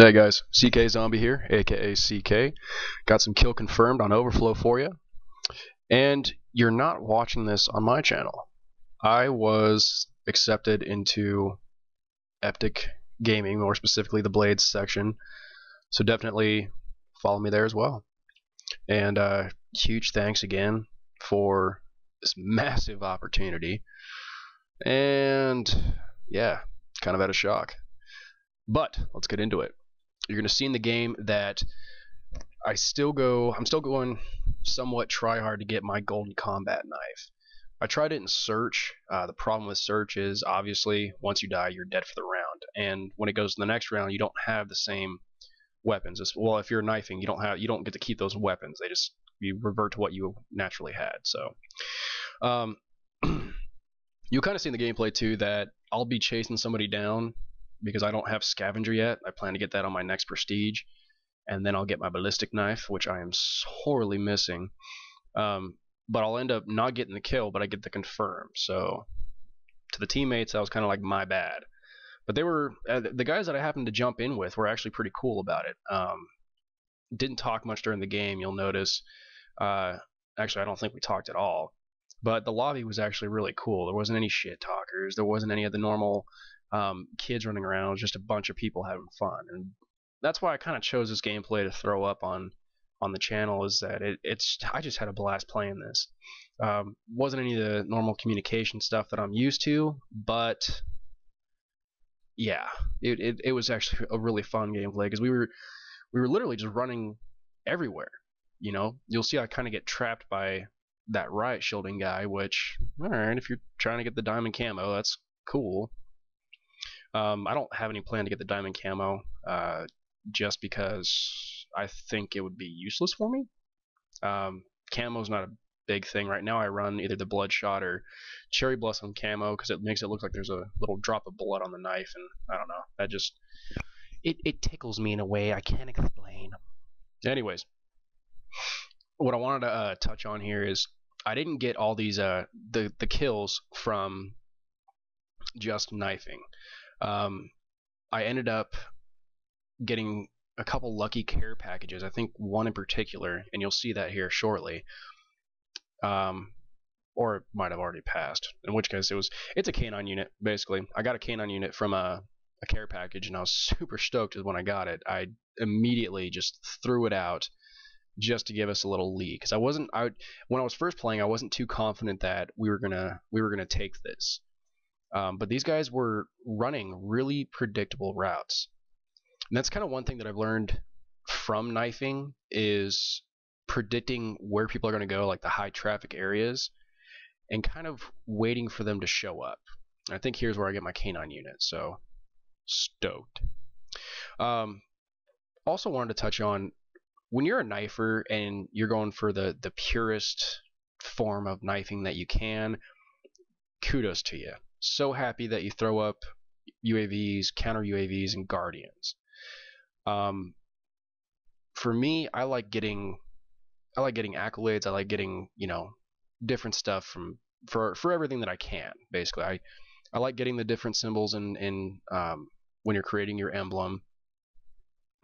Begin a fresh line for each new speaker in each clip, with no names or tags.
Hey guys, CK Zombie here, aka CK. Got some kill confirmed on Overflow for you. And you're not watching this on my channel. I was accepted into EpTic Gaming, more specifically the Blades section. So definitely follow me there as well. And huge thanks again for this massive opportunity. And yeah, kind of had a shock. But let's get into it. You're going to see in the game that I'm still going somewhat try hard to get my golden combat knife. I tried it in search. The problem with search is obviously once you die, you're dead for the round. And when it goes to the next round, you don't have the same weapons. Well, if you're knifing, you don't get to keep those weapons. You revert to what you naturally had. So, you'll kind of see in the gameplay too that I'll be chasing somebody down because I don't have scavenger yet. I plan to get that on my next prestige, and then I'll get my ballistic knife, which I am sorely missing. But I'll end up not getting the kill, but I get the confirm. So to the teammates, that was kind of like my bad. But they were the guys that I happened to jump in with were actually pretty cool about it. Didn't talk much during the game, you'll notice. Actually, I don't think we talked at all. But the lobby was actually really cool. There wasn't any shit talkers. There wasn't any of the normal kids running around. It was just a bunch of people having fun. And that's why I kind of chose this gameplay to throw up on the channel, is that I just had a blast playing this. Wasn't any of the normal communication stuff that I'm used to, but yeah, it was actually a really fun gameplay because we were literally just running everywhere. You know, you'll see I kind of get trapped by that riot shielding guy, which, alright, if you're trying to get the diamond camo, that's cool. I don't have any plan to get the diamond camo, just because I think it would be useless for me. Camo's not a big thing right now. I run either the bloodshot or cherry blossom camo because it makes it look like there's a little drop of blood on the knife, and I don't know, that just it tickles me in a way I can't explain. Anyways, what I wanted to touch on here is I didn't get all these the kills from just knifing. I ended up getting a couple lucky care packages. I think one in particular, and you'll see that here shortly. Or it might have already passed. In which case, it's a canine unit basically. I got a canine unit from a care package, and I was super stoked when I got it. I immediately just threw it out just to give us a little lead, because when I was first playing, I wasn't too confident that we were gonna take this. But these guys were running really predictable routes. And that's kind of one thing that I've learned from knifing, is predicting where people are going to go, like the high traffic areas, and kind of waiting for them to show up. And I think here's where I get my canine unit, so stoked. Also wanted to touch on, when you're a knifer and you're going for the purest form of knifing that you can, kudos to you. So happy that you throw up UAVs, counter UAVs, and Guardians. For me, I like getting accolades. I like getting, different stuff for everything that I can. Basically, I like getting the different symbols in when you're creating your emblem.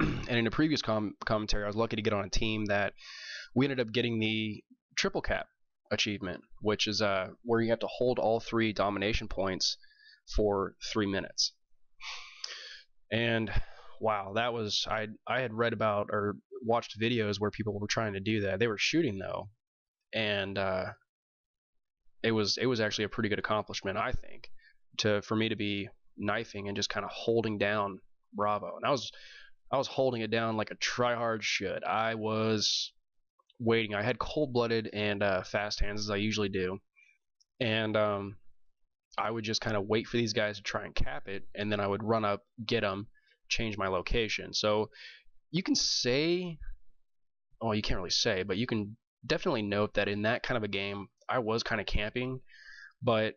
And in a previous commentary, I was lucky to get on a team that we ended up getting the triple cap achievement, which is where you have to hold all 3 domination points for 3 minutes. And wow, that was, I had read about or watched videos where people were trying to do that. They were shooting though, and it was actually a pretty good accomplishment, I think, for me to be knifing and just kind of holding down Bravo. And I was holding it down like a tryhard should. I was waiting. I had cold-blooded and fast hands, as I usually do, and I would just kind of wait for these guys to try and cap it, and then I would run up, get them, change my location. So you can say, well, you can't really say, but you can definitely note that in that kind of a game, I was kind of camping, but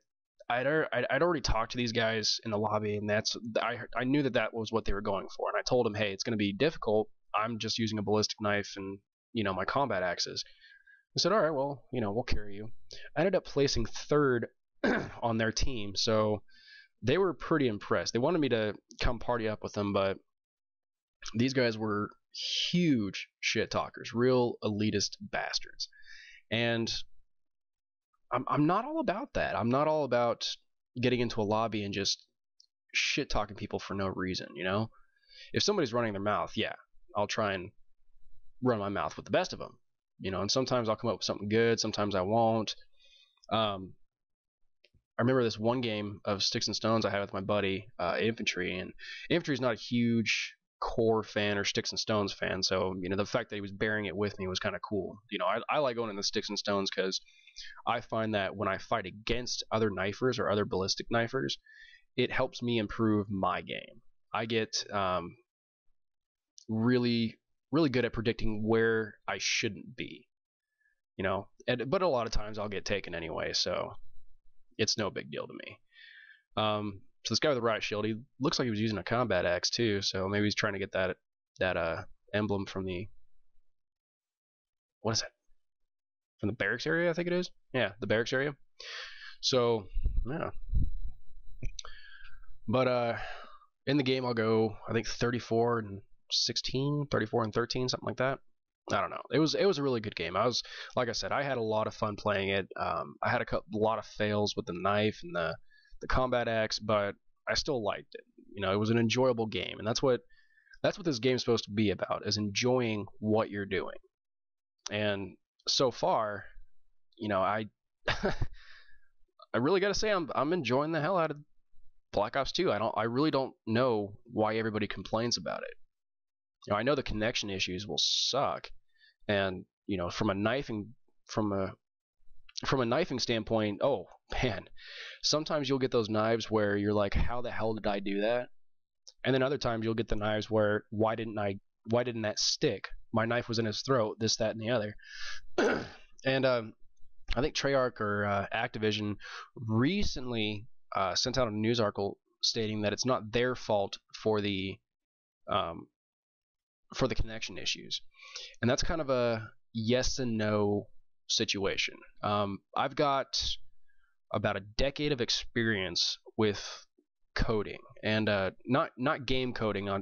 I'd already talked to these guys in the lobby, and I knew that was what they were going for, and I told them, hey, it's going to be difficult. I'm just using a ballistic knife and my combat axes. I said, all right, well, we'll carry you. I ended up placing 3rd on their team, so they were pretty impressed. They wanted me to come party up with them, but These guys were huge shit talkers, real elitist bastards. And I'm not all about that. I'm not all about getting into a lobby and just shit talking people for no reason, you know? If somebody's running their mouth, yeah, I'll try and run my mouth with the best of them, you know, and sometimes I'll come up with something good, sometimes I won't. I remember this one game of Sticks and Stones I had with my buddy, Infantry, and Infantry is not a huge core fan or Sticks and Stones fan, so, you know, the fact that he was bearing it with me was kind of cool. You know, I like going in the Sticks and Stones because I find that when I fight against other knifers or other ballistic knifers, it helps me improve my game. I get really, really good at predicting where I shouldn't be, you know, but a lot of times I'll get taken anyway, so it's no big deal to me. So this guy with the riot shield, he looks like he was using a combat axe too, so maybe he's trying to get that emblem from the, what is it? From the barracks area, I think it is. Yeah, the barracks area. So yeah, but in the game I'll go, I think 34 and 16, 34 and 13, something like that. I don't know. It was a really good game. Like I said, I had a lot of fun playing it. I had a lot of fails with the knife and the combat axe, but I still liked it. You know, it was an enjoyable game, and that's what this game's supposed to be about, is enjoying what you're doing. And so far, you know, I really got to say I'm enjoying the hell out of Black Ops 2. I really don't know why everybody complains about it. You know, I know the connection issues will suck, and you know, from a knifing standpoint, oh man, sometimes you'll get those knives where you're like, how the hell did I do that? And then other times you'll get the knives where why didn't that stick? My knife was in his throat, this, that, and the other. And I think Treyarch or Activision recently sent out a news article stating that it's not their fault for the connection issues, and that's kind of a yes and no situation. I've got about a decade of experience with coding, and not game coding. I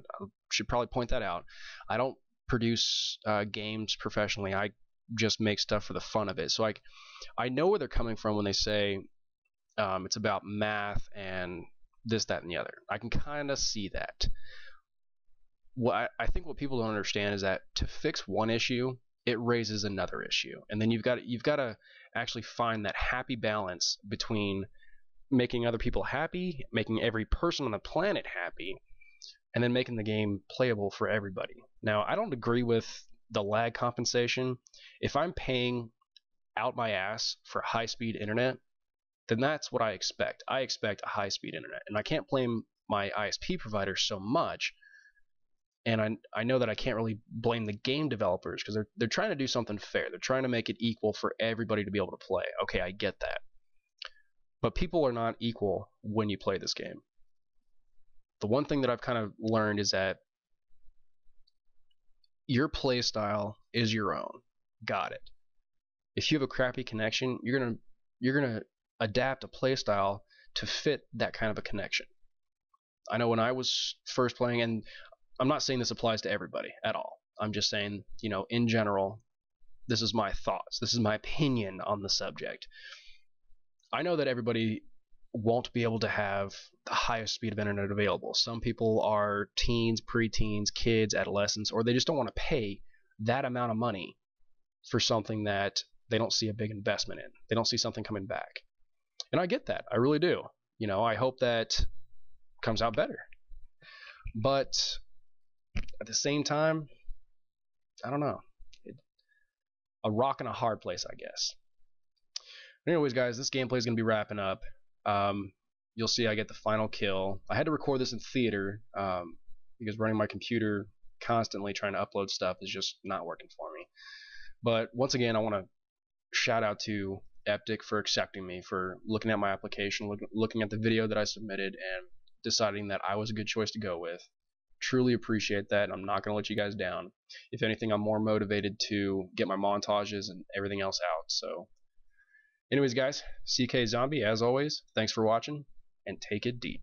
should probably point that out. I don't produce games professionally. I just make stuff for the fun of it. So I know where they're coming from when they say it's about math and this, that, and the other. I can kind of see that. I think what people don't understand is that to fix one issue, it raises another issue, and then you've got to actually find that happy balance between making other people happy, making every person on the planet happy, and then making the game playable for everybody. Now, I don't agree with the lag compensation. If I'm paying out my ass for high-speed internet, then that's what I expect. I expect a high-speed internet, and I can't blame my ISP provider so much. And I know that I can't really blame the game developers because they're trying to do something fair. They're trying to make it equal for everybody to be able to play. Okay, I get that. But people are not equal when you play this game. The one thing that I've kind of learned is that your play style is your own. Got it. If you have a crappy connection, you're gonna adapt a play style to fit that kind of a connection. I know when I was first playing, and I'm not saying this applies to everybody at all. I'm just saying, you know, in general, this is my thoughts. This is my opinion on the subject. I know that everybody won't be able to have the highest speed of internet available. Some people are teens, preteens, kids, adolescents, or they just don't want to pay that amount of money for something that they don't see a big investment in. They don't see something coming back. And I get that. I really do. You know, I hope that comes out better. But at the same time, I don't know. A rock and a hard place, I guess. Anyways, guys, this gameplay is going to be wrapping up. You'll see I get the final kill. I had to record this in theater because running my computer constantly trying to upload stuff is just not working for me. But once again, I want to shout out to EpTic for accepting me, for looking at my application, looking at the video that I submitted, and deciding that I was a good choice to go with. Truly appreciate that, and I'm not going to let you guys down. If anything, I'm more motivated to get my montages and everything else out. So anyways, guys, CK Zombie, as always, thanks for watching, and take it deep.